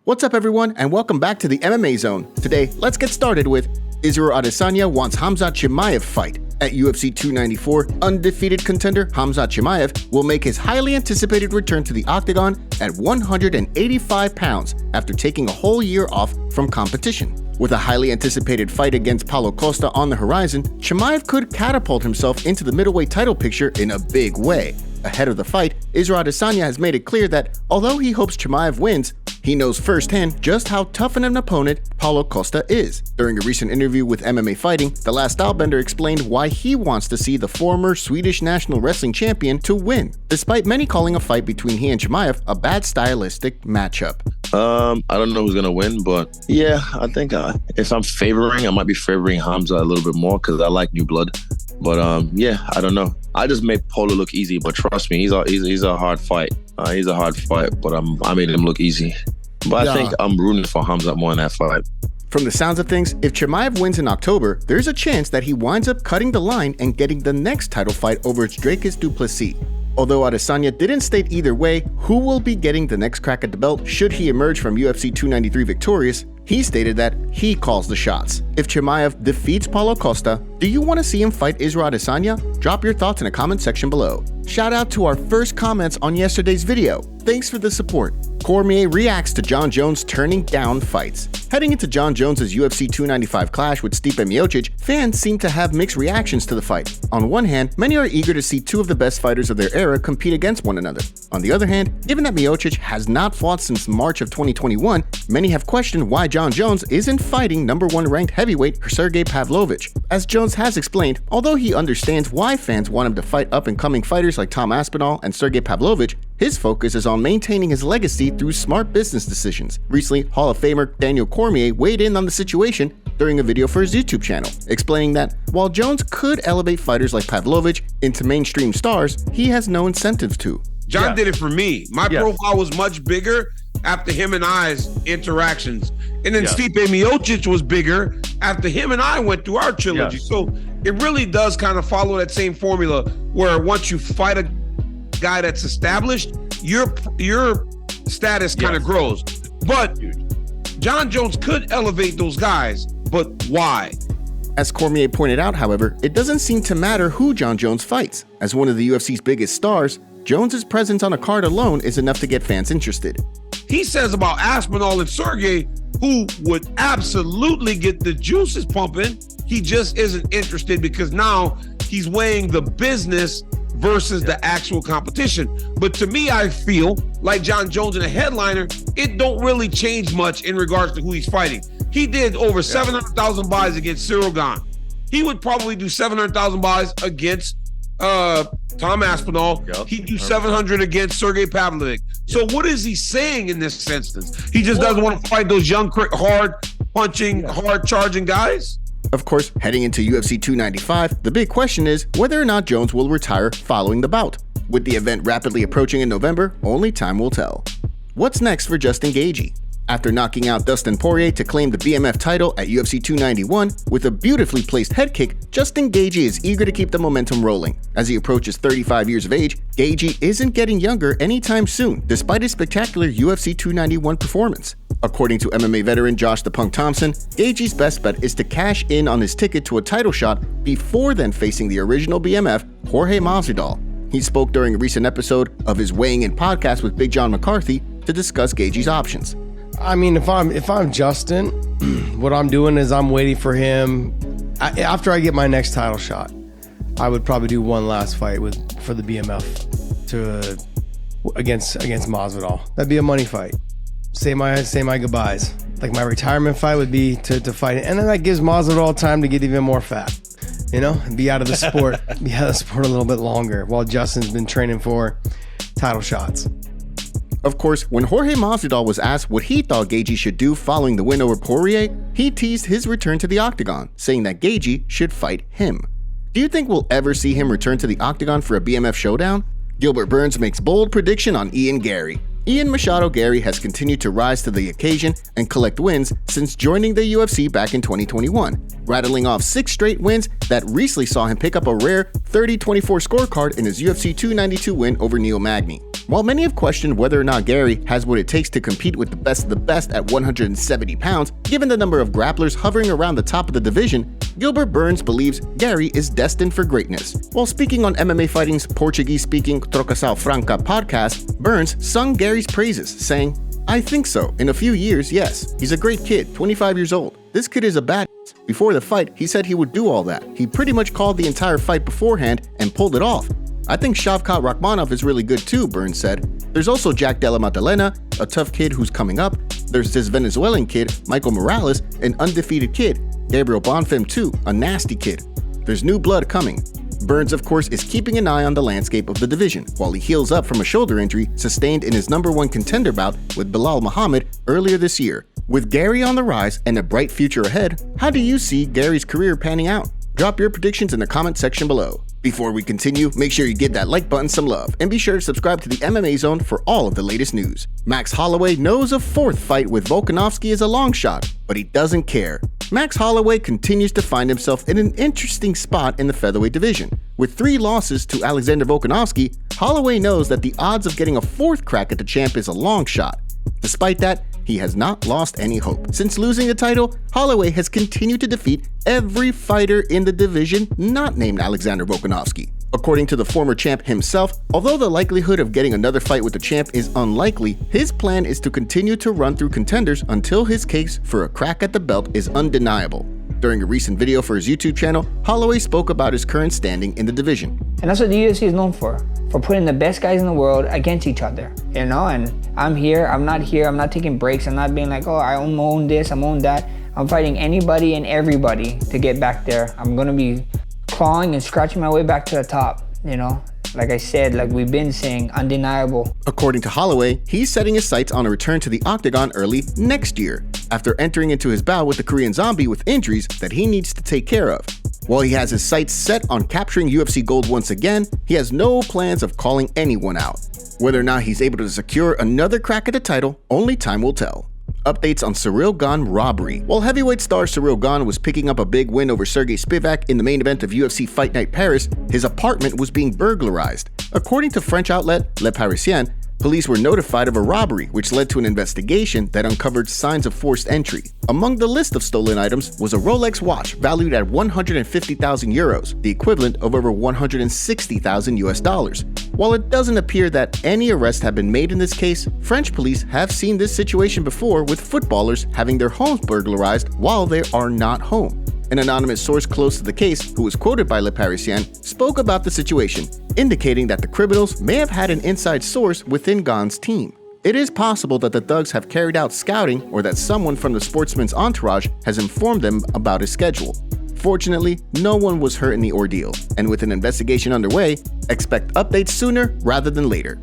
What's up everyone, and welcome back to the MMA Zone. Today, let's get started with Ciryl Adesanya wants Khamzat Chimaev fight. At UFC 294, undefeated contender Khamzat Chimaev will make his highly anticipated return to the octagon at 185 pounds after taking a whole year off from competition. With a highly anticipated fight against Paulo Costa on the horizon, Chimaev could catapult himself into the middleweight title picture in a big way. Ahead of the fight, Ciryl Adesanya has made it clear that although he hopes Chimaev wins, he knows firsthand just how tough an opponent Paulo Costa is. During a recent interview with MMA Fighting, the Last Stylebender explained why he wants to see the former Swedish national wrestling champion to win, despite many calling a fight between he and Chimaev a bad stylistic matchup. I don't know who's gonna win, but yeah, I think if I'm favoring, I might be favoring Khamzat a little bit more because I like new blood. But yeah, I don't know. I just made Paulo look easy, but trust me, he's a hard fight. He's a hard fight, but I made him look easy. But I think I'm rooting for Khamzat more in that fight. From the sounds of things, if Chimaev wins in October, there's a chance that he winds up cutting the line and getting the next title fight over Dricus du Plessis. Although Adesanya didn't state either way who will be getting the next crack at the belt should he emerge from UFC 293 victorious, he stated that he calls the shots. If Chimaev defeats Paulo Costa, do you want to see him fight Ciryl Adesanya? Drop your thoughts in the comment section below. Shout out to our first comments on yesterday's video. Thanks for the support. Cormier reacts to Jon Jones turning down fights. Heading into Jon Jones' UFC 295 clash with Stipe Miocic, fans seem to have mixed reactions to the fight. On one hand, many are eager to see two of the best fighters of their era compete against one another. On the other hand, given that Miocic has not fought since March of 2021, many have questioned why Jon Jones isn't fighting #1 ranked heavyweight Sergey Pavlovich. As Jones has explained, although he understands why fans want him to fight up-and-coming fighters like Tom Aspinall and Sergey Pavlovich, his focus is on maintaining his legacy through smart business decisions. Recently, Hall of Famer Daniel Cormier weighed in on the situation during a video for his YouTube channel, explaining that while Jones could elevate fighters like Pavlovich into mainstream stars, he has no incentive to. John did it for me. My profile was much bigger after him and I's interactions. And then Stipe Miocic was bigger after him and I went through our trilogy. So it really does kind of follow that same formula where once you fight a guy that's established, your status kind of grows. But Jon Jones could elevate those guys, but why? As Cormier pointed out, however, it doesn't seem to matter who Jon Jones fights. As one of the UFC's biggest stars, Jones's presence on a card alone is enough to get fans interested. He says about Aspinall and Sergey, who would absolutely get the juices pumping, he just isn't interested because now he's weighing the business versus the actual competition. But to me, I feel like Jon Jones in a headliner, it don't really change much in regards to who he's fighting. He did over 700,000 buys against Ciryl Gane. He would probably do 700,000 buys against Tom Aspinall. He'd do 700 against Sergey Pavlovich. So what is he saying in this instance? He just doesn't want to fight those young, hard punching, hard charging guys? Of course, heading into UFC 295, the big question is whether or not Jones will retire following the bout. With the event rapidly approaching in November, only time will tell. What's next for Justin Gaethje? After knocking out Dustin Poirier to claim the BMF title at UFC 291 with a beautifully placed head kick, Justin Gaethje is eager to keep the momentum rolling. As he approaches 35 years of age, Gaethje isn't getting younger anytime soon, despite his spectacular UFC 291 performance. According to MMA veteran Josh the Punk Thompson, Gaethje's best bet is to cash in on his ticket to a title shot before then facing the original BMF, Jorge Masvidal. He spoke during a recent episode of his Weighing In podcast with Big John McCarthy to discuss Gaethje's options. I mean, if I'm Justin, what I'm doing is I'm waiting for him. After I get my next title shot, I would probably do one last fight for the BMF against Masvidal. That'd be a money fight. Say my goodbyes. Like my retirement fight would be to fight it, and then that gives Masvidal time to get even more fat. And be out of the sport, a little bit longer while Justin's been training for title shots. Of course, when Jorge Masvidal was asked what he thought Gaethje should do following the win over Poirier, he teased his return to the octagon, saying that Gaethje should fight him. Do you think we'll ever see him return to the octagon for a BMF showdown? Gilbert Burns makes bold prediction on Ian Garry. Ian Garry has continued to rise to the occasion and collect wins since joining the UFC back in 2021, rattling off 6 straight wins that recently saw him pick up a rare 30-24 scorecard in his UFC 292 win over Neil Magny. While many have questioned whether or not Garry has what it takes to compete with the best of the best at 170 pounds, given the number of grapplers hovering around the top of the division, Gilbert Burns believes Garry is destined for greatness. While speaking on MMA Fighting's Portuguese-speaking Trocação Franca podcast, Burns sung Garry's praises, saying, "I think so. In a few years, yes. He's a great kid, 25 years old. This kid is a bad." Before the fight, he said he would do all that. He pretty much called the entire fight beforehand and pulled it off. "I think Shavkat Rakhmonov is really good too," Burns said. "There's also Jack Della Maddalena, a tough kid who's coming up. There's this Venezuelan kid, Michael Morales, an undefeated kid. Gabriel Bonfim too, a nasty kid. There's new blood coming." Burns, of course, is keeping an eye on the landscape of the division while he heals up from a shoulder injury sustained in his #1 contender bout with Belal Muhammad earlier this year. With Garry on the rise and a bright future ahead, how do you see Garry's career panning out? Drop your predictions in the comment section below. Before we continue, make sure you give that like button some love and be sure to subscribe to the MMA Zone for all of the latest news. Max Holloway knows a 4th fight with Volkanovski is a long shot, but he doesn't care. Max Holloway continues to find himself in an interesting spot in the featherweight division. With 3 losses to Alexander Volkanovski, Holloway knows that the odds of getting a 4th crack at the champ is a long shot. Despite that, he has not lost any hope. Since losing the title, Holloway has continued to defeat every fighter in the division not named Alexander Volkanovski. According to the former champ himself, although the likelihood of getting another fight with the champ is unlikely, his plan is to continue to run through contenders until his case for a crack at the belt is undeniable. During a recent video for his YouTube channel, Holloway spoke about his current standing in the division. And that's what the UFC is known for putting the best guys in the world against each other, you know? And I'm here, I'm not taking breaks, I'm not being like, oh, I own this, I'm own that. I'm fighting anybody and everybody to get back there. I'm gonna be clawing and scratching my way back to the top, you know? Like I said, like we've been saying, undeniable. According to Holloway, he's setting his sights on a return to the octagon early next year, after entering into his bout with the Korean Zombie with injuries that he needs to take care of. While he has his sights set on capturing UFC gold once again, he has no plans of calling anyone out. Whether or not he's able to secure another crack at the title, only time will tell. Updates on Ciryl Gane robbery. While heavyweight star Ciryl Gane was picking up a big win over Sergey Spivak in the main event of UFC Fight Night Paris, his apartment was being burglarized. According to French outlet Le Parisien, police were notified of a robbery, which led to an investigation that uncovered signs of forced entry. Among the list of stolen items was a Rolex watch valued at 150,000 euros, the equivalent of over 160,000 US dollars. While it doesn't appear that any arrests have been made in this case, French police have seen this situation before with footballers having their homes burglarized while they are not home. An anonymous source close to the case, who was quoted by Le Parisien, spoke about the situation, indicating that the criminals may have had an inside source within Gane's team. It is possible that the thugs have carried out scouting or that someone from the sportsman's entourage has informed them about his schedule. Fortunately, no one was hurt in the ordeal, and with an investigation underway, expect updates sooner rather than later.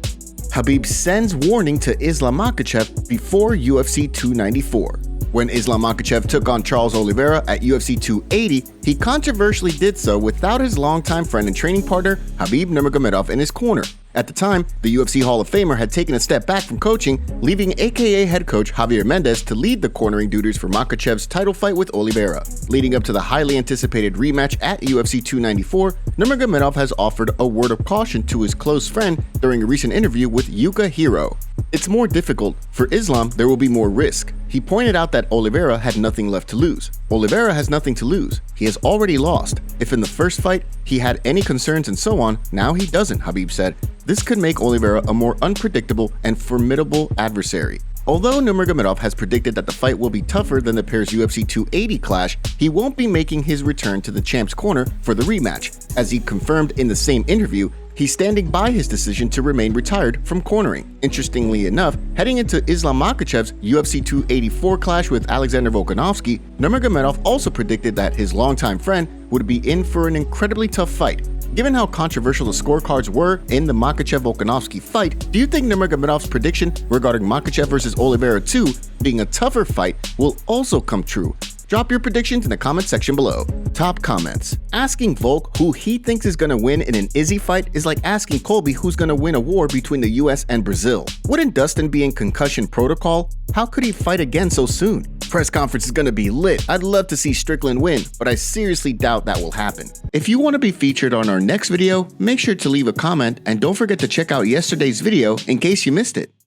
Khabib sends warning to Islam Makhachev before UFC 294. When Islam Makhachev took on Charles Oliveira at UFC 280, he controversially did so without his longtime friend and training partner, Khabib Nurmagomedov, in his corner. At the time, the UFC Hall of Famer had taken a step back from coaching, leaving AKA head coach Javier Mendez to lead the cornering duties for Makhachev's title fight with Oliveira. Leading up to the highly anticipated rematch at UFC 294, Nurmagomedov has offered a word of caution to his close friend during a recent interview with Yuka Hiro. It's more difficult. For Islam, there will be more risk. He pointed out that Oliveira had nothing left to lose. Oliveira has nothing to lose. He has already lost. If in the first fight he had any concerns and so on, now he doesn't, Khabib said. This could make Oliveira a more unpredictable and formidable adversary. Although Nurmagomedov has predicted that the fight will be tougher than the pair's UFC 280 clash, he won't be making his return to the champ's corner for the rematch. As he confirmed in the same interview, he's standing by his decision to remain retired from cornering. Interestingly enough, heading into Islam Makhachev's UFC 284 clash with Alexander Volkanovski, Nurmagomedov also predicted that his longtime friend would be in for an incredibly tough fight. Given how controversial the scorecards were in the Makhachev-Volkanovski fight, do you think Nurmagomedov's prediction regarding Makhachev versus Oliveira 2 being a tougher fight will also come true? Drop your predictions in the comment section below. Top comments. Asking Volk who he thinks is gonna win in an Izzy fight is like asking Colby who's gonna win a war between the US and Brazil. Wouldn't Dustin be in concussion protocol? How could he fight again so soon? Press conference is gonna be lit. I'd love to see Strickland win, but I seriously doubt that will happen. If you want to be featured on our next video, make sure to leave a comment and don't forget to check out yesterday's video in case you missed it.